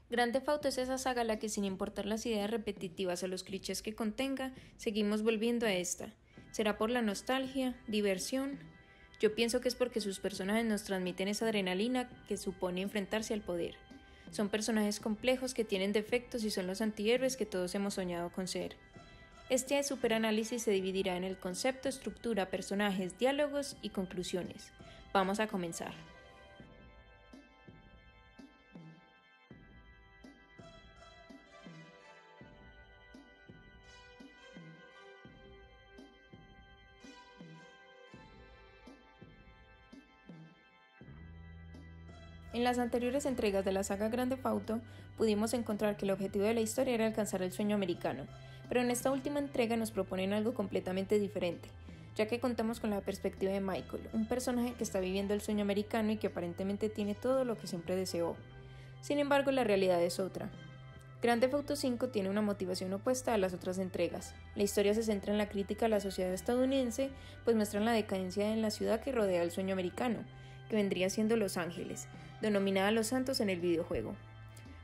Grand Theft Auto es esa saga a la que, sin importar las ideas repetitivas o los clichés que contenga, seguimos volviendo a esta. ¿Será por la nostalgia? ¿Diversión? Yo pienso que es porque sus personajes nos transmiten esa adrenalina que supone enfrentarse al poder. Son personajes complejos que tienen defectos y son los antihéroes que todos hemos soñado con ser. Este superanálisis se dividirá en el concepto, estructura, personajes, diálogos y conclusiones. Vamos a comenzar. En las anteriores entregas de la saga Grand Theft Auto, pudimos encontrar que el objetivo de la historia era alcanzar el sueño americano, pero en esta última entrega nos proponen algo completamente diferente, ya que contamos con la perspectiva de Michael, un personaje que está viviendo el sueño americano y que aparentemente tiene todo lo que siempre deseó. Sin embargo, la realidad es otra. Grand Theft Auto 5 tiene una motivación opuesta a las otras entregas. La historia se centra en la crítica a la sociedad estadounidense, pues muestran la decadencia en la ciudad que rodea el sueño americano, que vendría siendo Los Ángeles, denominada Los Santos en el videojuego.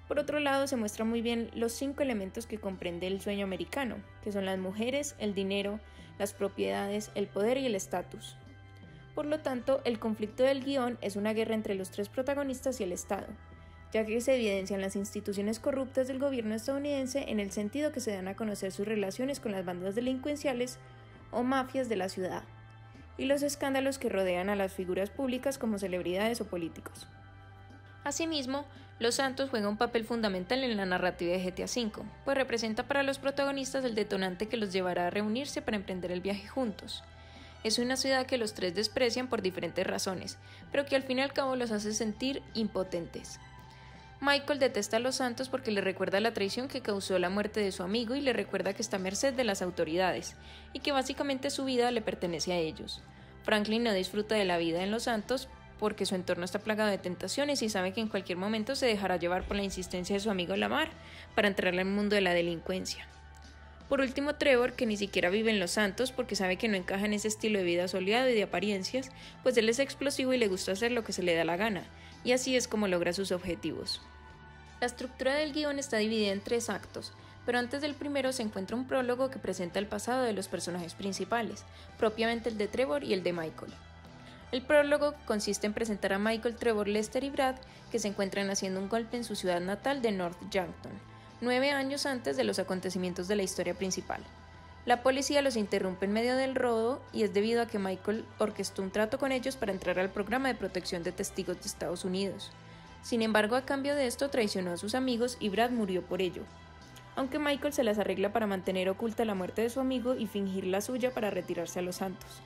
Por otro lado, se muestran muy bien los 5 elementos que comprende el sueño americano, que son las mujeres, el dinero, las propiedades, el poder y el estatus. Por lo tanto, el conflicto del guión es una guerra entre los 3 protagonistas y el Estado, ya que se evidencian las instituciones corruptas del gobierno estadounidense en el sentido que se dan a conocer sus relaciones con las bandas delincuenciales o mafias de la ciudad, y los escándalos que rodean a las figuras públicas como celebridades o políticos. Asimismo, Los Santos juega un papel fundamental en la narrativa de GTA V, pues representa para los protagonistas el detonante que los llevará a reunirse para emprender el viaje juntos. Es una ciudad que los 3 desprecian por diferentes razones, pero que al fin y al cabo los hace sentir impotentes. Michael detesta a Los Santos porque le recuerda la traición que causó la muerte de su amigo y le recuerda que está a merced de las autoridades, y que básicamente su vida le pertenece a ellos. Franklin no disfruta de la vida en Los Santos porque su entorno está plagado de tentaciones y sabe que en cualquier momento se dejará llevar por la insistencia de su amigo Lamar para entrar al mundo de la delincuencia. Por último, Trevor, que ni siquiera vive en Los Santos porque sabe que no encaja en ese estilo de vida soleado y de apariencias, pues él es explosivo y le gusta hacer lo que se le da la gana, y así es como logra sus objetivos. La estructura del guión está dividida en 3 actos, pero antes del primero se encuentra un prólogo que presenta el pasado de los personajes principales, propiamente el de Trevor y el de Michael. El prólogo consiste en presentar a Michael, Trevor, Lester y Brad, que se encuentran haciendo un golpe en su ciudad natal de North Yankton, 9 años antes de los acontecimientos de la historia principal. La policía los interrumpe en medio del robo y es debido a que Michael orquestó un trato con ellos para entrar al programa de protección de testigos de Estados Unidos. Sin embargo, a cambio de esto traicionó a sus amigos y Brad murió por ello, aunque Michael se las arregla para mantener oculta la muerte de su amigo y fingir la suya para retirarse a Los Santos.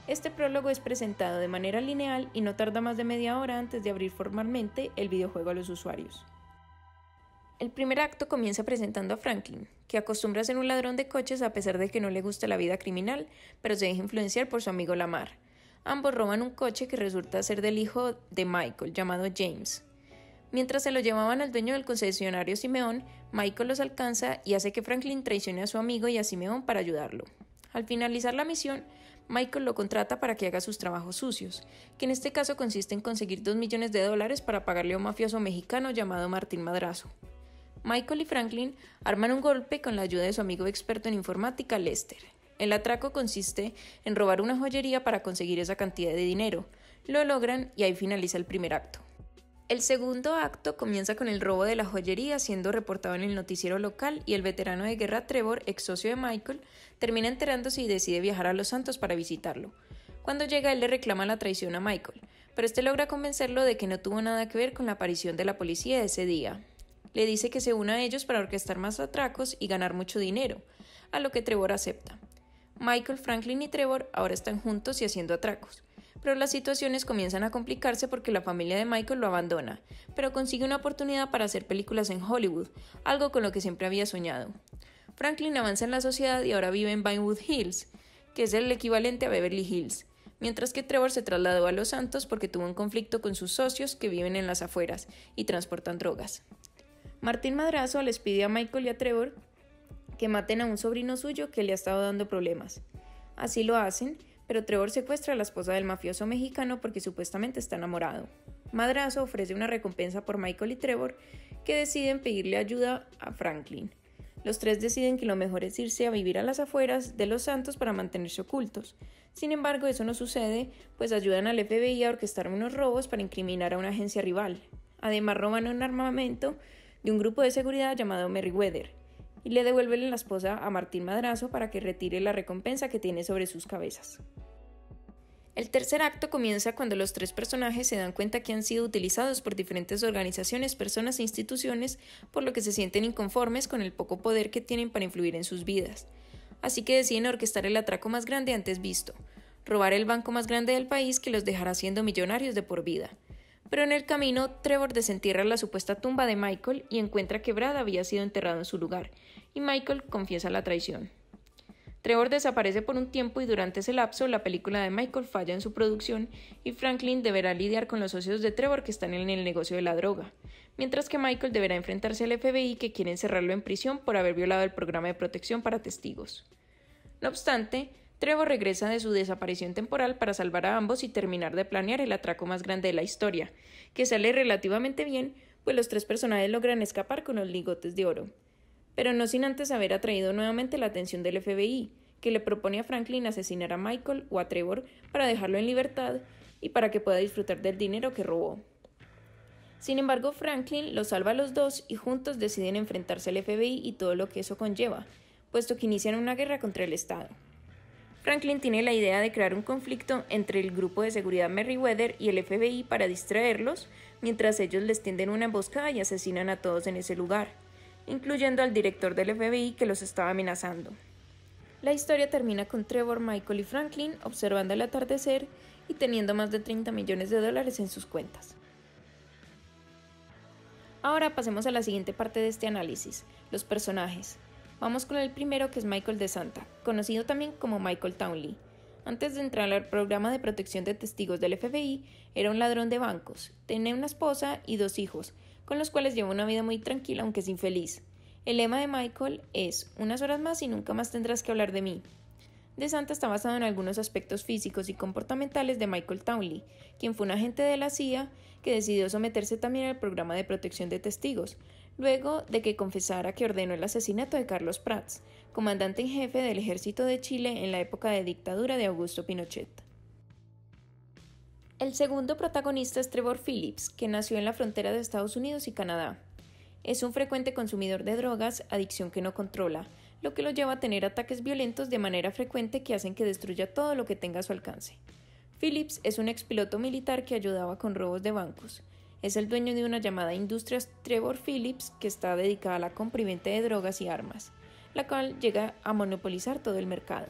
Este prólogo es presentado de manera lineal y no tarda más de media hora antes de abrir formalmente el videojuego a los usuarios. El primer acto comienza presentando a Franklin, que acostumbra a ser un ladrón de coches a pesar de que no le gusta la vida criminal, pero se deja influenciar por su amigo Lamar. Ambos roban un coche que resulta ser del hijo de Michael, llamado James. Mientras se lo llevaban al dueño del concesionario Simeón, Michael los alcanza y hace que Franklin traicione a su amigo y a Simeón para ayudarlo. Al finalizar la misión, Michael lo contrata para que haga sus trabajos sucios, que en este caso consiste en conseguir $2 millones para pagarle a un mafioso mexicano llamado Martín Madrazo. Michael y Franklin arman un golpe con la ayuda de su amigo experto en informática, Lester. El atraco consiste en robar una joyería para conseguir esa cantidad de dinero. Lo logran y ahí finaliza el primer acto. El segundo acto comienza con el robo de la joyería siendo reportado en el noticiero local y el veterano de guerra Trevor, ex socio de Michael, termina enterándose y decide viajar a Los Santos para visitarlo. Cuando llega él le reclama la traición a Michael, pero este logra convencerlo de que no tuvo nada que ver con la aparición de la policía ese día. Le dice que se una a ellos para orquestar más atracos y ganar mucho dinero, a lo que Trevor acepta. Michael, Franklin y Trevor ahora están juntos y haciendo atracos. Pero las situaciones comienzan a complicarse porque la familia de Michael lo abandona, pero consigue una oportunidad para hacer películas en Hollywood, algo con lo que siempre había soñado. Franklin avanza en la sociedad y ahora vive en Vinewood Hills, que es el equivalente a Beverly Hills, mientras que Trevor se trasladó a Los Santos porque tuvo un conflicto con sus socios que viven en las afueras y transportan drogas. Martín Madrazo les pide a Michael y a Trevor que maten a un sobrino suyo que le ha estado dando problemas. Así lo hacen, pero Trevor secuestra a la esposa del mafioso mexicano porque supuestamente está enamorado. Madrazo ofrece una recompensa por Michael y Trevor, que deciden pedirle ayuda a Franklin. Los tres deciden que lo mejor es irse a vivir a las afueras de Los Santos para mantenerse ocultos. Sin embargo, eso no sucede, pues ayudan al FBI a orquestar unos robos para incriminar a una agencia rival. Además, roban un armamento de un grupo de seguridad llamado Merryweather y le devuelven la esposa a Martín Madrazo para que retire la recompensa que tiene sobre sus cabezas. El tercer acto comienza cuando los tres personajes se dan cuenta que han sido utilizados por diferentes organizaciones, personas e instituciones, por lo que se sienten inconformes con el poco poder que tienen para influir en sus vidas. Así que deciden orquestar el atraco más grande antes visto, robar el banco más grande del país que los dejará siendo millonarios de por vida. Pero en el camino, Trevor desentierra la supuesta tumba de Michael y encuentra que Brad había sido enterrado en su lugar, y Michael confiesa la traición. Trevor desaparece por un tiempo y durante ese lapso la película de Michael falla en su producción y Franklin deberá lidiar con los socios de Trevor que están en el negocio de la droga, mientras que Michael deberá enfrentarse al FBI que quiere encerrarlo en prisión por haber violado el programa de protección para testigos. No obstante, Trevor regresa de su desaparición temporal para salvar a ambos y terminar de planear el atraco más grande de la historia, que sale relativamente bien, pues los tres personajes logran escapar con los lingotes de oro. Pero no sin antes haber atraído nuevamente la atención del FBI, que le propone a Franklin asesinar a Michael o a Trevor para dejarlo en libertad y para que pueda disfrutar del dinero que robó. Sin embargo, Franklin los salva a los dos y juntos deciden enfrentarse al FBI y todo lo que eso conlleva, puesto que inician una guerra contra el Estado. Franklin tiene la idea de crear un conflicto entre el grupo de seguridad Merryweather y el FBI para distraerlos, mientras ellos les tienden una emboscada y asesinan a todos en ese lugar, incluyendo al director del FBI que los estaba amenazando. La historia termina con Trevor, Michael y Franklin observando el atardecer y teniendo más de $30 millones en sus cuentas. Ahora pasemos a la siguiente parte de este análisis, los personajes. Vamos con el primero, que es Michael DeSanta, conocido también como Michael Townley. Antes de entrar al programa de protección de testigos del FBI, era un ladrón de bancos, tenía una esposa y 2 hijos, con los cuales lleva una vida muy tranquila aunque es infeliz. El lema de Michael es: unas horas más y nunca más tendrás que hablar de mí. DeSanta está basado en algunos aspectos físicos y comportamentales de Michael Townley, quien fue un agente de la CIA que decidió someterse también al programa de protección de testigos, luego de que confesara que ordenó el asesinato de Carlos Prats, comandante en jefe del ejército de Chile en la época de dictadura de Augusto Pinochet. El segundo protagonista es Trevor Phillips, que nació en la frontera de Estados Unidos y Canadá. Es un frecuente consumidor de drogas, adicción que no controla, lo que lo lleva a tener ataques violentos de manera frecuente que hacen que destruya todo lo que tenga a su alcance. Phillips es un expiloto militar que ayudaba con robos de bancos. Es el dueño de una llamada Industrias Trevor Phillips que está dedicada a la compra y venta de drogas y armas, la cual llega a monopolizar todo el mercado.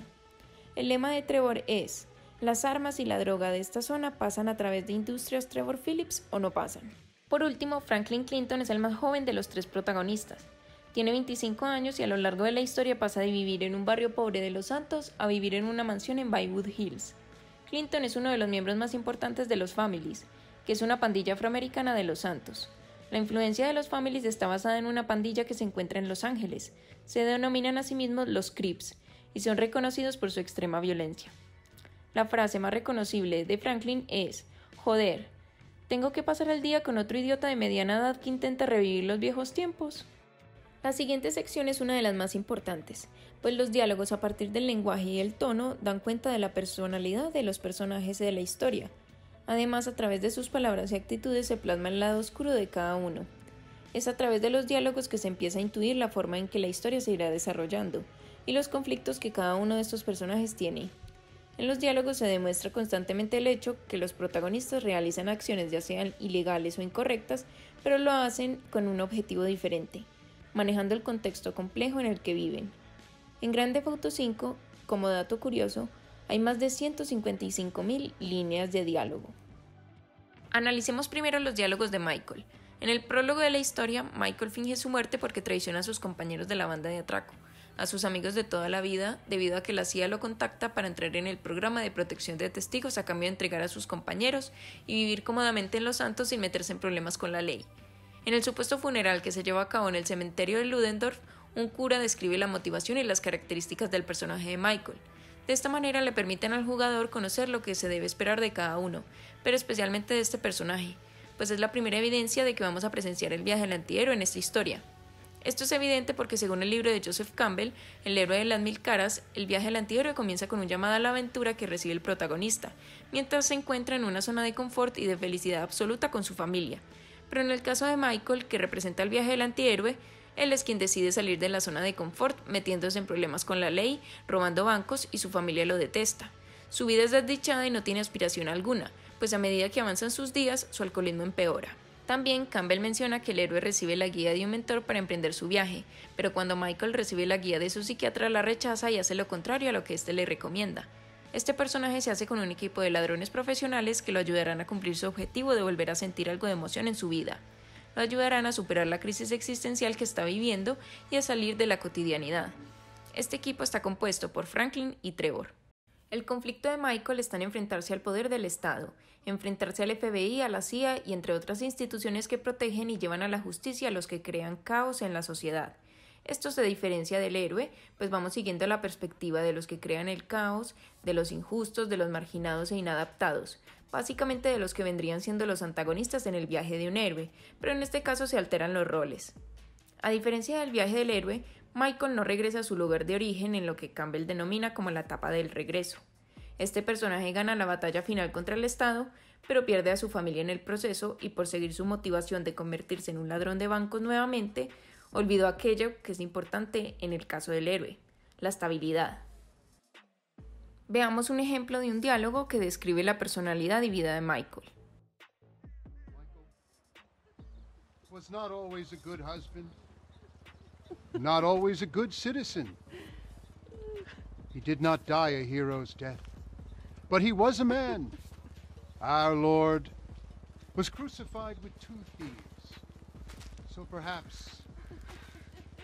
El lema de Trevor es: las armas y la droga de esta zona pasan a través de Industrias Trevor Phillips o no pasan. Por último, Franklin Clinton es el más joven de los 3 protagonistas. Tiene 25 años y a lo largo de la historia pasa de vivir en un barrio pobre de Los Santos a vivir en una mansión en Baywood Hills. Clinton es uno de los miembros más importantes de los Families, que es una pandilla afroamericana de Los Santos. La influencia de los Families está basada en una pandilla que se encuentra en Los Ángeles. Se denominan a sí mismos los Crips y son reconocidos por su extrema violencia. La frase más reconocible de Franklin es: joder, ¿tengo que pasar el día con otro idiota de mediana edad que intenta revivir los viejos tiempos? La siguiente sección es una de las más importantes, pues los diálogos a partir del lenguaje y el tono dan cuenta de la personalidad de los personajes de la historia. Además, a través de sus palabras y actitudes se plasma el lado oscuro de cada uno. Es a través de los diálogos que se empieza a intuir la forma en que la historia se irá desarrollando y los conflictos que cada uno de estos personajes tiene. En los diálogos se demuestra constantemente el hecho que los protagonistas realizan acciones ya sean ilegales o incorrectas, pero lo hacen con un objetivo diferente, manejando el contexto complejo en el que viven. En Grand Theft Auto 5, como dato curioso, hay más de 155.000 líneas de diálogo. Analicemos primero los diálogos de Michael. En el prólogo de la historia, Michael finge su muerte porque traiciona a sus compañeros de la banda de atraco, a sus amigos de toda la vida, debido a que la CIA lo contacta para entrar en el programa de protección de testigos a cambio de entregar a sus compañeros y vivir cómodamente en Los Santos sin meterse en problemas con la ley. En el supuesto funeral que se lleva a cabo en el cementerio de Ludendorff, un cura describe la motivación y las características del personaje de Michael. De esta manera le permiten al jugador conocer lo que se debe esperar de cada uno, pero especialmente de este personaje, pues es la primera evidencia de que vamos a presenciar el viaje del antihéroe en esta historia. Esto es evidente porque según el libro de Joseph Campbell, El héroe de las mil caras, el viaje del antihéroe comienza con un llamado a la aventura que recibe el protagonista, mientras se encuentra en una zona de confort y de felicidad absoluta con su familia. Pero en el caso de Michael, que representa el viaje del antihéroe, él es quien decide salir de la zona de confort, metiéndose en problemas con la ley, robando bancos y su familia lo detesta. Su vida es desdichada y no tiene aspiración alguna, pues a medida que avanzan sus días, su alcoholismo empeora. También Campbell menciona que el héroe recibe la guía de un mentor para emprender su viaje, pero cuando Michael recibe la guía de su psiquiatra la rechaza y hace lo contrario a lo que éste le recomienda. Este personaje se hace con un equipo de ladrones profesionales que lo ayudarán a cumplir su objetivo de volver a sentir algo de emoción en su vida. Lo ayudarán a superar la crisis existencial que está viviendo y a salir de la cotidianidad. Este equipo está compuesto por Franklin y Trevor. El conflicto de Michael está en enfrentarse al poder del Estado, enfrentarse al FBI, a la CIA y entre otras instituciones que protegen y llevan a la justicia a los que crean caos en la sociedad. Esto se diferencia del héroe, pues vamos siguiendo la perspectiva de los que crean el caos, de los injustos, de los marginados e inadaptados, básicamente de los que vendrían siendo los antagonistas en el viaje de un héroe, pero en este caso se alteran los roles. A diferencia del viaje del héroe, Michael no regresa a su lugar de origen en lo que Campbell denomina como la etapa del regreso. Este personaje gana la batalla final contra el Estado, pero pierde a su familia en el proceso y por seguir su motivación de convertirse en un ladrón de bancos nuevamente, olvidó aquello que es importante en el caso del héroe, la estabilidad. Veamos un ejemplo de un diálogo que describe la personalidad y vida de Michael. Was not always a good husband, not always a good citizen. He did not die a hero's death, but he was a man. Our Lord was crucified with 2 thieves, so perhaps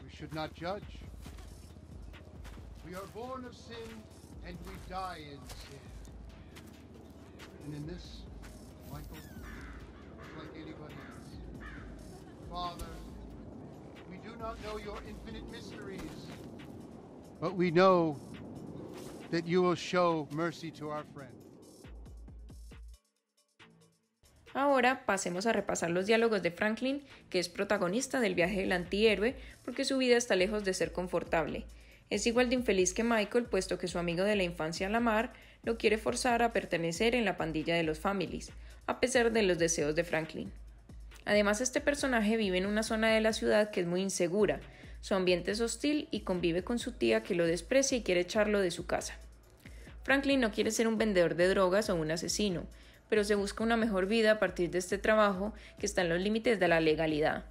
we should not judge. We are born of sin and we die in sin. And in this, Michael is like anybody else. Father, we do not know your infinite mysteries, but we know that you will show mercy to our friend. Ahora pasemos a repasar los diálogos de Franklin, que es protagonista del viaje del antihéroe, porque su vida está lejos de ser confortable. Es igual de infeliz que Michael, puesto que su amigo de la infancia Lamar lo quiere forzar a pertenecer en la pandilla de los Families, a pesar de los deseos de Franklin. Además, este personaje vive en una zona de la ciudad que es muy insegura, su ambiente es hostil y convive con su tía que lo desprecia y quiere echarlo de su casa. Franklin no quiere ser un vendedor de drogas o un asesino, pero se busca una mejor vida a partir de este trabajo que está en los límites de la legalidad.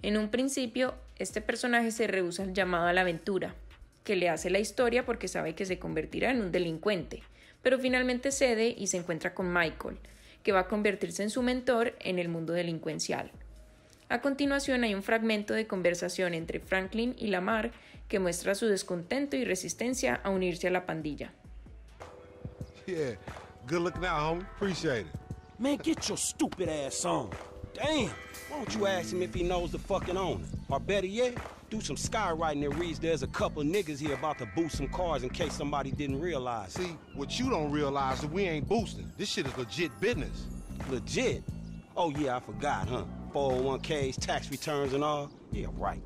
En un principio, este personaje se rehúsa al llamado a la aventura, que le hace la historia porque sabe que se convertirá en un delincuente, pero finalmente cede y se encuentra con Michael, que va a convertirse en su mentor en el mundo delincuencial. A continuación hay un fragmento de conversación entre Franklin y Lamar que muestra su descontento y resistencia a unirse a la pandilla. Yeah, good looking out, homie. Appreciate it. Man, get your stupid ass on. Damn, why don't you ask him if he knows the fucking owner? Or better yet, do some skywriting that reads there's a couple niggas here about to boost some cars in case somebody didn't realize. See, what you don't realize is we ain't boosting. This shit is legit business. Legit? Oh yeah, I forgot, huh? 401ks, tax returns and all? Yeah, right.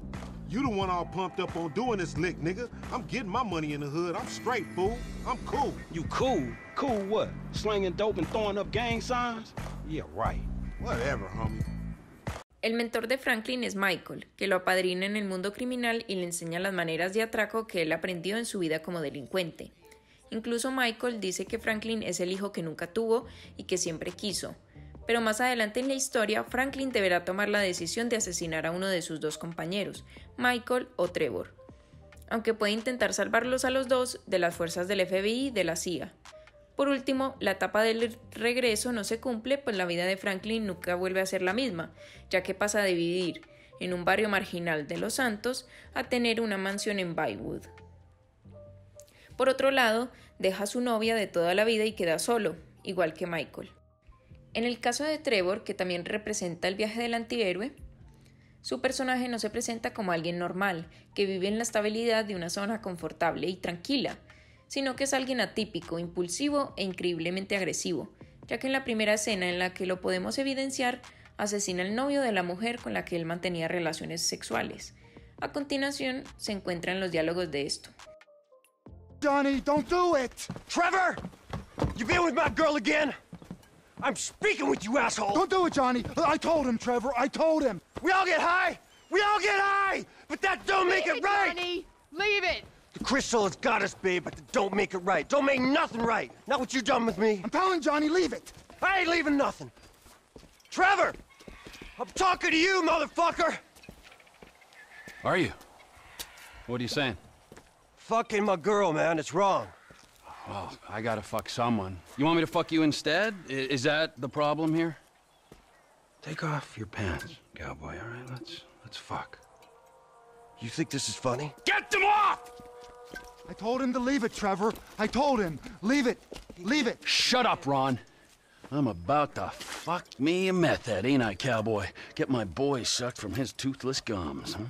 You the one all pumped up on doing this lick, nigga. I'm getting my money in the hood. I'm straight, fool. I'm cool. You cool? Cool what? Slinging dope and throwing up gang signs? Yeah, right. Whatever, homie. El mentor de Franklin es Michael, que lo apadrina en el mundo criminal y le enseña las maneras de atraco que él aprendió en su vida como delincuente. Incluso Michael dice que Franklin es el hijo que nunca tuvo y que siempre quiso. Pero más adelante en la historia, Franklin deberá tomar la decisión de asesinar a uno de sus 2 compañeros, Michael o Trevor, aunque puede intentar salvarlos a los 2 de las fuerzas del FBI y de la CIA. Por último, la etapa del regreso no se cumple, pues la vida de Franklin nunca vuelve a ser la misma, ya que pasa de vivir en un barrio marginal de Los Santos a tener una mansión en Bywood. Por otro lado, deja a su novia de toda la vida y queda solo, igual que Michael. En el caso de Trevor, que también representa el viaje del antihéroe, su personaje no se presenta como alguien normal, que vive en la estabilidad de una zona confortable y tranquila, sino que es alguien atípico, impulsivo e increíblemente agresivo, ya que en la primera escena en la que lo podemos evidenciar, asesina al novio de la mujer con la que él mantenía relaciones sexuales. A continuación, se encuentran los diálogos de esto. Johnny, don't do it! Trevor! You been with my girl again? I'm speaking with you, asshole! Don't do it, Johnny! I told him, Trevor, I told him! We all get high! We all get high! But that don't make it right! Johnny! Leave it! The crystal has got us, babe, but that don't make it right. Don't make nothing right. Not what you done with me. I'm telling Johnny, leave it! I ain't leaving nothing. Trevor! I'm talking to you, motherfucker! Are you? What are you saying? Fucking my girl, man. It's wrong. Well, I gotta fuck someone. You want me to fuck you instead? Is that the problem here? Take off your pants, cowboy, all right? Let's fuck. You think this is funny? Get them off! I told him to leave it, Trevor. I told him. Leave it. Leave it. Shut up, Ron. I'm about to fuck me a meth head, ain't I, cowboy? Get my boy sucked from his toothless gums, huh?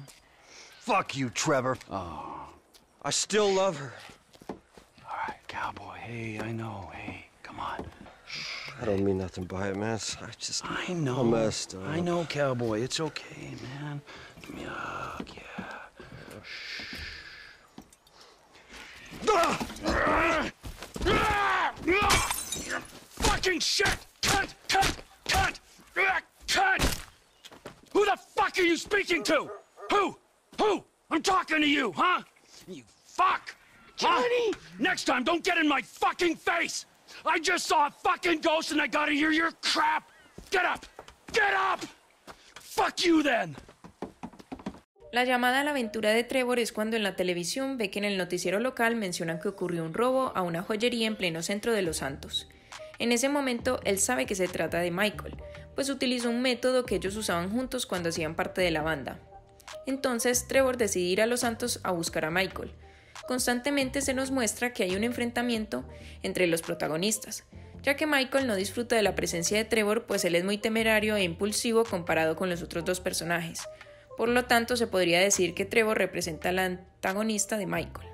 Fuck you, Trevor. Oh. I still love her. All right, cowboy. Hey, I know. Hey, come on. I don't mean nothing by it, man. I know. I'm messed up. I know, cowboy. It's okay, man. Give me a hug, yeah. Fucking shit! Cut! Who the fuck are you speaking to? Who? I'm talking to you, huh? You fuck! Johnny! Huh? Next time, don't get in my fucking face! I just saw a fucking ghost and I gotta hear your crap! Get up! Get up! Fuck you then! La llamada a la aventura de Trevor es cuando en la televisión ve que en el noticiero local mencionan que ocurrió un robo a una joyería en pleno centro de Los Santos. En ese momento, él sabe que se trata de Michael, pues utilizó un método que ellos usaban juntos cuando hacían parte de la banda. Entonces, Trevor decide ir a Los Santos a buscar a Michael. Constantemente se nos muestra que hay un enfrentamiento entre los protagonistas, ya que Michael no disfruta de la presencia de Trevor, pues él es muy temerario e impulsivo comparado con los otros dos personajes. Por lo tanto, se podría decir que Trevor representa al antagonista de Michael.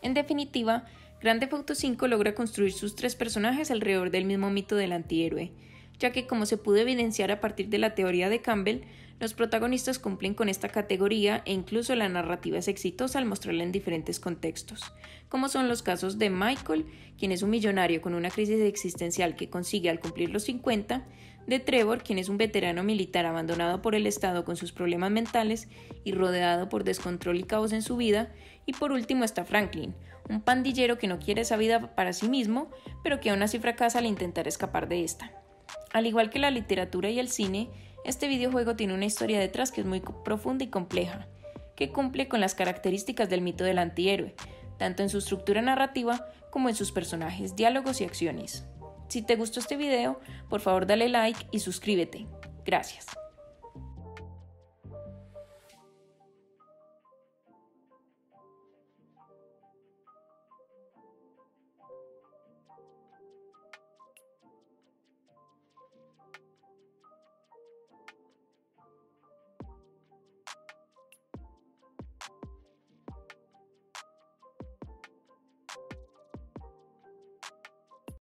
En definitiva, Grand Theft Auto V logra construir sus tres personajes alrededor del mismo mito del antihéroe, ya que, como se pudo evidenciar a partir de la teoría de Campbell, los protagonistas cumplen con esta categoría e incluso la narrativa es exitosa al mostrarla en diferentes contextos, como son los casos de Michael, quien es un millonario con una crisis existencial que consigue al cumplir los 50, de Trevor, quien es un veterano militar abandonado por el Estado con sus problemas mentales y rodeado por descontrol y caos en su vida, y por último está Franklin, un pandillero que no quiere esa vida para sí mismo, pero que aún así fracasa al intentar escapar de esta. Al igual que la literatura y el cine, este videojuego tiene una historia detrás que es muy profunda y compleja, que cumple con las características del mito del antihéroe, tanto en su estructura narrativa como en sus personajes, diálogos y acciones. Si te gustó este video, por favor dale like y suscríbete. Gracias.